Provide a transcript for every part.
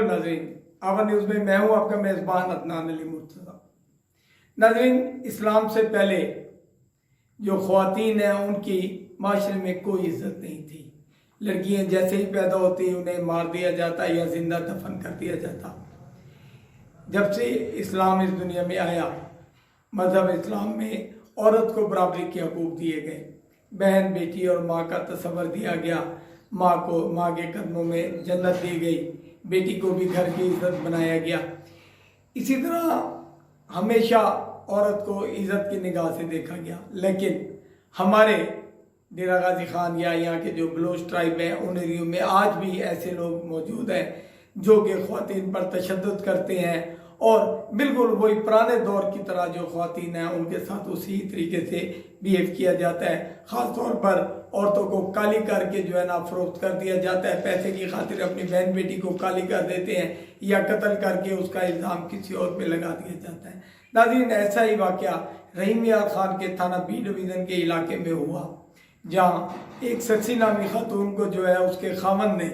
नाज़रीन, our news में मैं हूं आपका मेज़बान अदनान अली मुर्तज़ा। नाज़रीन, इस्लाम से पहले जो ख़वातीन हैं उनकी माशरे में कोई इज़्ज़त नहीं थी। लड़कियां जैसे ही पैदा होती उन्हें मार दिया जाता या जिंदा दफन कर दिया जाता। जब से इस्लाम इस दुनिया में आया, मज़हब इस्लाम में औरत को बराबरी के हकूक़ दिए गए। बहन, बेटी और माँ का तस्वर दिया गया। माँ को माँ के कदमों में जन्नत दी गई, बेटी को भी घर की इज्जत बनाया गया। इसी तरह हमेशा औरत को इज्जत की निगाह से देखा गया। लेकिन हमारे डेरा गाजी खान या यहाँ के जो बलोच ट्राइब हैं उन एरियो में आज भी ऐसे लोग मौजूद हैं जो कि ख़वातीन पर तशद्दुद करते हैं और बिल्कुल वही पुराने दौर की तरह जो ख़वातीन हैं उनके साथ उसी तरीके से बिहेव किया जाता है। ख़ास तौर पर औरतों को काली करके जो है ना फ़रोख्त कर दिया जाता है। पैसे की खातिर अपनी बहन बेटी को काली कर देते हैं या कत्ल करके उसका इल्ज़ाम किसी और पे लगा दिया जाता है। नाज़रीन, ऐसा ही वाक़या रहीम यार खान के थाना बी डिवीज़न के इलाके में हुआ, जहाँ एक शख्सी नामी खातून को जो है उसके खामन ने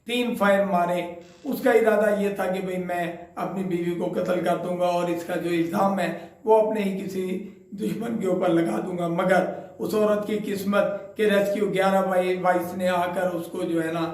3 फायर मारे। उसका इरादा ये था कि भाई मैं अपनी बीवी को कत्ल कर दूंगा और इसका जो इल्ज़ाम है वो अपने ही किसी दुश्मन के ऊपर लगा दूंगा। मगर उस औरत की किस्मत के रेस्क्यू 1122 ने आकर उसको जो है ना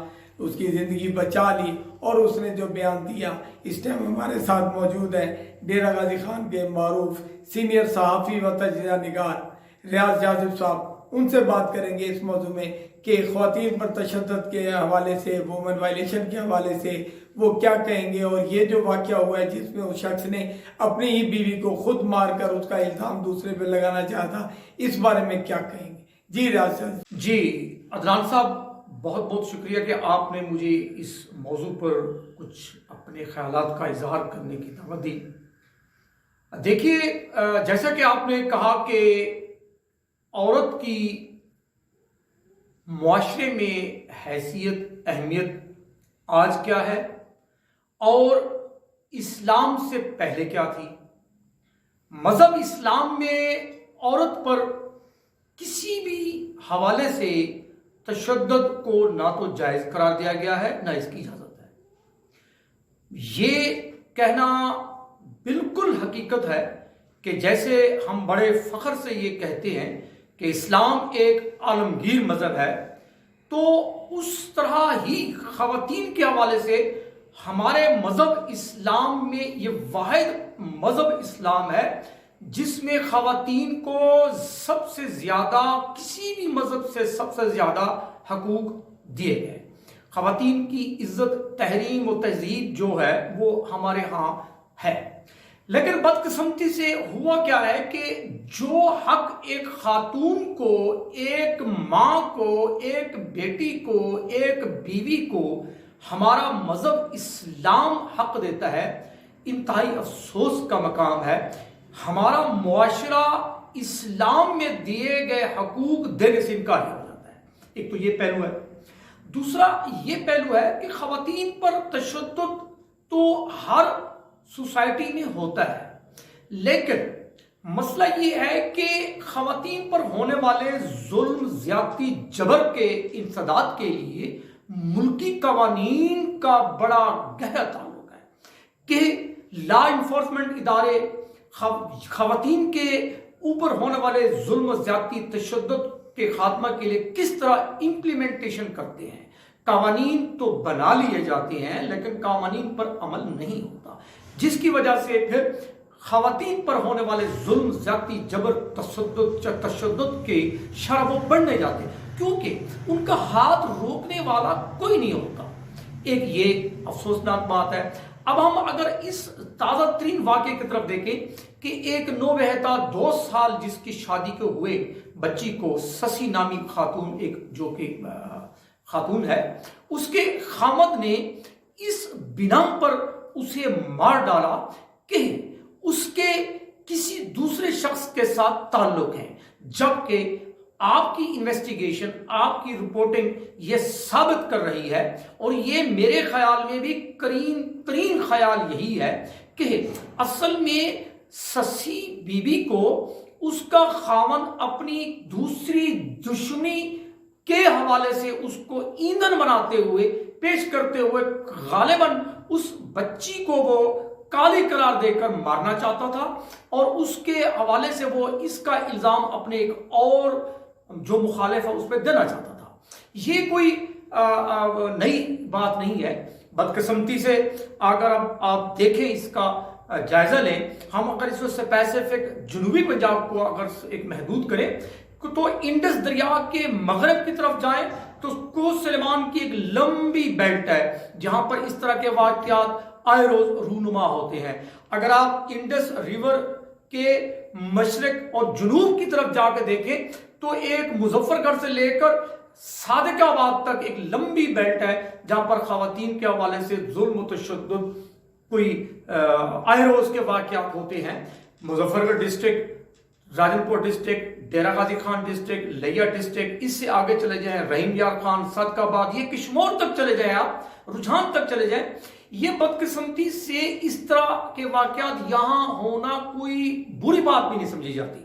उसकी ज़िंदगी बचा ली और उसने जो बयान दिया। इस टाइम हमारे साथ मौजूद है डेरा गाजी खान के मारूफ सीनियर सहाफ़ी व तजज़िया निगार रियाज जाजिब साहब। उनसे बात करेंगे इस मौजू में कि ख़वातीन पर तशद्दुद के हवाले से, वुमेन वायलेशन के हवाले से वो क्या कहेंगे और ये जो वाक़या हुआ है जिसमें उस शख्स ने अपनी ही बीवी को खुद मारकर उसका इल्ज़ाम दूसरे पे लगाना चाहता, इस बारे में क्या कहेंगे? जी रियाज साहब। जी अदनान साहब, बहुत बहुत शुक्रिया कि आपने मुझे इस मौजू पर कुछ अपने ख्यालात का इजहार करने की दावत दी। देखिए, जैसा कि आपने कहा कि औरत की मुआशरे में हैसियत, अहमियत आज क्या है और इस्लाम से पहले क्या थी। मज़हब इस्लाम में औरत पर किसी भी हवाले से तशद्दुद को ना तो जायज़ करार दिया गया है ना इसकी इजाज़त है। ये कहना बिल्कुल हकीकत है कि जैसे हम बड़े फ़ख्र से ये कहते हैं कि इस्लाम एक आलमगीर मज़हब है, तो उस तरह ही ख़वातीन के हवाले से हमारे मज़हब इस्लाम में ये वाहिद मज़हब इस्लाम है जिसमें ख़वातीन को सबसे ज़्यादा, किसी भी मज़हब से सबसे ज़्यादा हकूक़ दिए गए। ख़वातीन की इज़्ज़त, तहरीम और तहज़ीब जो है वो हमारे यहाँ है। लेकिन बदकिस्मती से हुआ क्या है कि जो हक एक खातून को, एक माँ को, एक बेटी को, एक बीवी को हमारा मज़हब इस्लाम हक देता है, इंतहाई अफसोस का मकाम है। हमारा मुआशरा इस्लाम में दिए गए हकूक़ देने से इनकार हो जाता है। एक तो ये पहलू है। दूसरा ये पहलू है कि ख़वातीन पर तशद्दुद तो हर सोसाइटी में होता है, लेकिन मसला ये है कि ख़वातीन पर होने वाले जुल्म, ज़्यादती, जबर के इंसदाद के लिए मुल्की कवानीन का बड़ा गहरा ताल्लुक है कि लॉ इन्फोर्समेंट इदारे ख़वातीन के ऊपर होने वाले जुल्म, ज़्यादती, तशद्दुद के खात्मा के लिए किस तरह इम्प्लीमेंटेशन करते हैं। कवानीन तो बना लिए जाते हैं लेकिन कवानीन पर अमल नहीं होता, जिसकी वजह से फिर ख़वातीन पर होने वाले जुल्म, ज़्यादती, जबर, तशद्दुद के शरह बढ़ने जाते हैं क्योंकि उनका हाथ रोकने वाला कोई नहीं होता। एक ये अफसोसनाक बात है। अब हम अगर इस ताज़ा तरीन वाक़े की तरफ देखें कि एक नौबहता 2 साल जिसकी शादी के हुए बच्ची को ससी नामी खातून, एक जो कि खातून है, उसके खामद ने इस बिना पर उसे मार डाला कि उसके किसी दूसरे शख्स के साथ ताल्लुक है, जबकि आपकी इन्वेस्टिगेशन, आपकी रिपोर्टिंग ये साबित कर रही है और ये मेरे ख्याल में भी करीन तरीन ख्याल यही है कि असल में ससी बीबी को उसका खामन अपनी दूसरी दुश्मनी के हवाले से उसको ईंधन बनाते हुए پیش کرتے ہوئے غالباً اس بچی کو وہ کالی قرار دے کر مارنا چاہتا تھا، اور اس کے حوالے سے وہ اس کا الزام اپنے ایک اور جو مخالف ہے اس پہ دینا چاہتا تھا۔ یہ کوئی نئی بات نہیں ہے۔ بدقسمتی سے اگر آپ دیکھیں اس کا جائزہ لیں، ہم اگر اس سے پیسیفک جنوبی پنجاب کو اگر ایک محدود کریں تو انڈس دریا کے مغرب کی طرف جائیں تو کوہ سلیمان کی ایک لمبی بیلٹ ہے جہاں پر اس طرح کے واقعات آئے روز رونما ہوتے ہیں۔ اگر آپ انڈس ریور کے مشرق اور جنوب کی طرف جا کے دیکھیں تو ایک مظفر گڑھ سے لے کر صادق آباد تک ایک لمبی بیلٹ ہے جہاں پر خواتین کے حوالے سے ظلم و تشدد کوئی آئے روز کے واقعات ہوتے ہیں۔ مظفر گڑھ ڈسٹرکٹ، راجن پور ڈسٹرکٹ، ڈیرہ غازی خان ڈسٹرکٹ، لیا ڈسٹرکٹ، اس سے آگے چلے جائیں رحیم یار خان، صادق آباد، یہ کشمور تک چلے جائیں، آپ رجحان تک چلے جائیں، یہ بدقسمتی سے اس طرح کے واقعات یہاں ہونا کوئی بری بات بھی نہیں سمجھی جاتی۔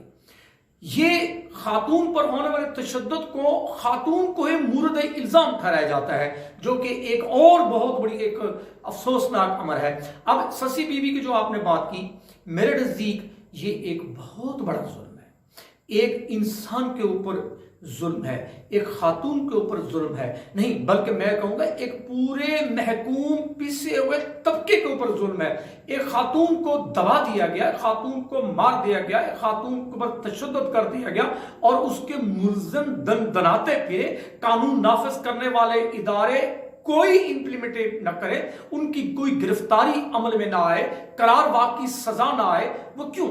یہ خاتون پر ہونے والے تشدد کو خاتون کو ہی مورد الزام ٹھہرایا جاتا ہے، جو کہ ایک اور بہت بڑی ایک افسوسناک امر ہے۔ اب سسی بی بی کی جو آپ نے بات کی، میرے نزدیک یہ ایک بہت بڑا ظلم ہے، ایک انسان کے اوپر ظلم ہے، ایک خاتون کے اوپر ظلم ہے، نہیں بلکہ میں کہوں گا ایک پورے محکوم پسے ہوئے طبقے کے اوپر ظلم ہے۔ ایک خاتون کو دبا دیا گیا، ایک خاتون کو مار دیا گیا، ایک خاتون کے اوپر تشدد کر دیا گیا، اور اس کے ملزم دناتے پھرے، قانون نافذ کرنے والے ادارے کوئی امپلیمنٹ نہ کرے، ان کی کوئی گرفتاری عمل میں نہ آئے، قرار واقعی سزا نہ آئے۔ وہ کیوں؟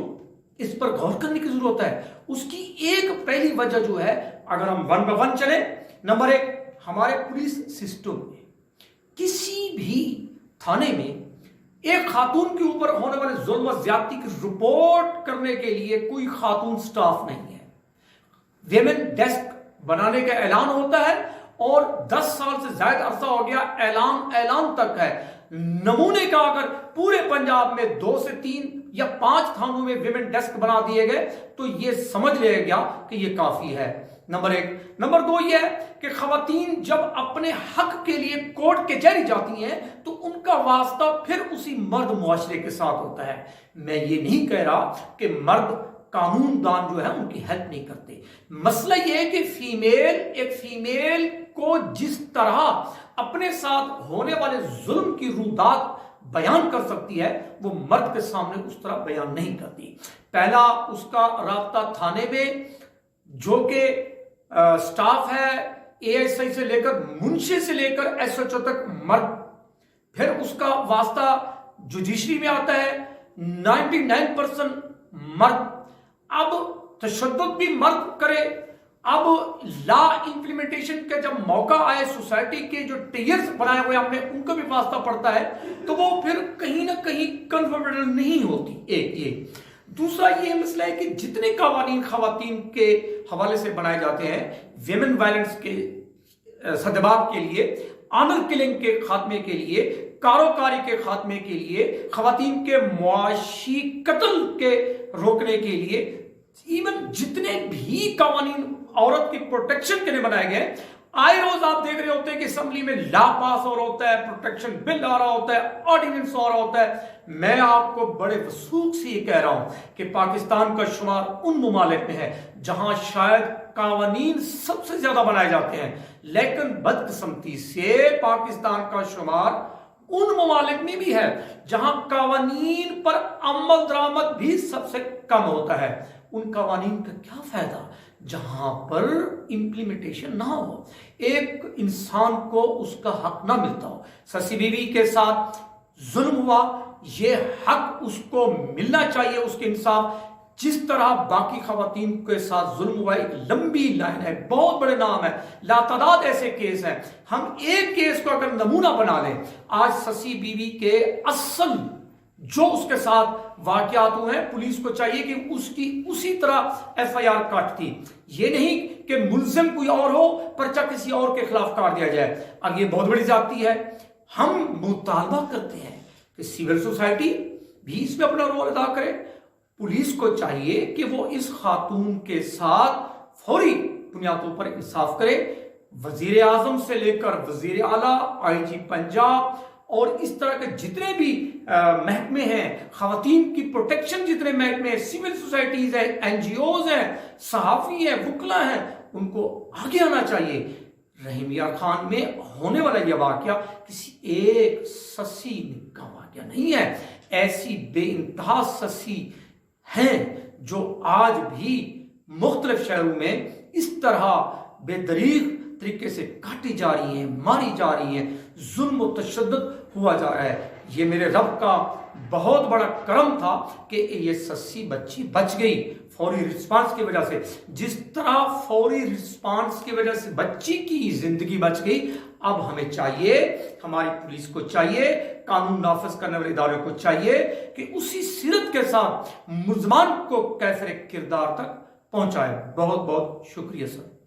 اس پر غور کرنے کی ضرورت ہے۔ اس کی ایک پہلی وجہ جو ہے، اگر ہم ون بائی ون چلیں، نمبر ایک، ہمارے پولیس سسٹم میں کسی بھی تھانے میں ایک خاتون کے اوپر ہونے والے ظلم و زیادتی کی رپورٹ کرنے کے لیے کوئی خاتون سٹاف نہیں ہے۔ ویمن ڈیسک بنانے کا اعلان ہوتا ہے اور 10 سال سے زائد عرصہ ہو گیا، اعلان تک ہے۔ نمونے کا اگر پورے پنجاب میں 2 سے 3 یا 5 تھانوں میں ویمن ڈیسک بنا دیے گئے تو یہ سمجھ لیا گیا کہ یہ کافی ہے، نمبر ایک۔ نمبر دو یہ ہے کہ خواتین جب اپنے حق کے لیے کورٹ کچہری جاتی ہیں تو ان کا واسطہ پھر اسی مرد معاشرے کے ساتھ ہوتا ہے۔ میں یہ نہیں کہہ رہا کہ مرد قانون دان جو ہے ان کی ہیلپ نہیں کرتے، مسئلہ یہ ہے کہ ایک فیمیل کو جس طرح اپنے ساتھ ہونے والے ظلم کی رودات بیان کر سکتی ہے وہ مرد کے سامنے اس طرح بیان نہیں کرتی۔ پہلا اس کا رابطہ تھانے میں جو کہ سٹاف ہے اے ایس آئی سے لے کر منشی سے لے کر ایس ایچ او تک مرد، پھر اس کا واسطہ جوڈیشری میں آتا ہے 99% مرد۔ اب تشدد بھی مرد کرے، اب لا امپلیمنٹیشن کا جب موقع آئے، سوسائٹی کے جو ٹیئرز بنائے ہوئے ہم نے ان کا بھی واسطہ پڑتا ہے تو وہ پھر کہیں نہ کہیں کنفرٹیبل نہیں ہوتی۔ ایک یہ دوسرا یہ مسئلہ ہے کہ جتنے قوانین خواتین کے حوالے سے بنائے جاتے ہیں، ویمن وائلنس کے سدباب کے لیے، آنر کلنگ کے خاتمے کے لیے، کاروکاری کے خاتمے کے لیے، خواتین کے معاشی قتل کے روکنے کے لیے، ایون جتنے بھی قوانین عورت کی پروٹیکشن کے لیے بنائے گئے، آئے روز آپ دیکھ رہے ہوتے ہیں کہ اسمبلی میں لا پاس ہو رہا ہوتا ہے، پروٹیکشن بل آ رہا ہوتا ہے، آرڈیننس ہو رہا ہوتا ہے۔ میں آپ کو بڑے وثوق سے یہ کہہ رہا ہوں کہ پاکستان کا شمار ان ممالک میں ہے جہاں شاید قوانین سب سے زیادہ بنائے جاتے ہیں، لیکن بدقسمتی سے پاکستان کا شمار ان ممالک میں بھی ہے جہاں قوانین پر عمل درآمد بھی سب سے کم ہوتا ہے۔ ان قوانین کا کیا فائدہ جہاں پر امپلیمنٹیشن نہ ہو، ایک انسان کو اس کا حق نہ ملتا ہو۔ سسی بی بی کے ساتھ ظلم ہوا، یہ حق اس کو ملنا چاہیے، اس کے انصاف۔ جس طرح باقی خواتین کے ساتھ ظلم ہوا، ایک لمبی لائن ہے، بہت بڑے نام ہے، لاتعداد ایسے کیس ہیں۔ ہم ایک کیس کو اگر نمونہ بنا لیں، آج سسی بی بی کے اصل جو اس کے ساتھ واقعات ہوئے ہیں، پولیس کو چاہیے کہ اس کی اسی طرح ایف آئی آر کاٹتی، یہ نہیں کہ ملزم کوئی اور ہو پرچہ کسی اور کے خلاف کاٹ دیا جائے۔ اب یہ بہت بڑی زیادتی ہے۔ ہم مطالبہ کرتے ہیں کہ سول سوسائٹی بھی اس میں اپنا رول ادا کرے، پولیس کو چاہیے کہ وہ اس خاتون کے ساتھ فوری بنیادوں پر انصاف کرے، वजीर आजम से लेकर वजीर आला, IG पंजाब और इस तरह के जितने भी महकमे हैं, खवातीन की प्रोटेक्शन जितने महकमे हैं, सिविल सोसाइटीज है, NGOs हैं, सहाफ़ी हैं, वकला हैं, उनको आगे आना चाहिए। रहीम यार खान में होने वाला यह वाकया किसी एक सस्सी का वाकया नहीं है। ऐसी बेइंतहा सस्सी हैं जो आज भी मुख्तलिफ शहरों में इस तरह बेदरीग तरीके से काटी जा रही हैं, मारी जा रही हैं, जुल्म और तशद्दुद हुआ जा रहा है। ये मेरे रब का बहुत बड़ा करम था कि ये सस्सी बच्ची बच गई फौरी रिस्पांस की वजह से। जिस तरह फौरी रिस्पांस की वजह से बच्ची की जिंदगी बच गई, अब हमें चाहिए, हमारी पुलिस को चाहिए, कानून नाफिज करने वाले इदारों को चाहिए कि उसी सीरत के साथ मुल्ज़मान को कैफिर किरदार तक पहुंचाए। बहुत बहुत शुक्रिया सर।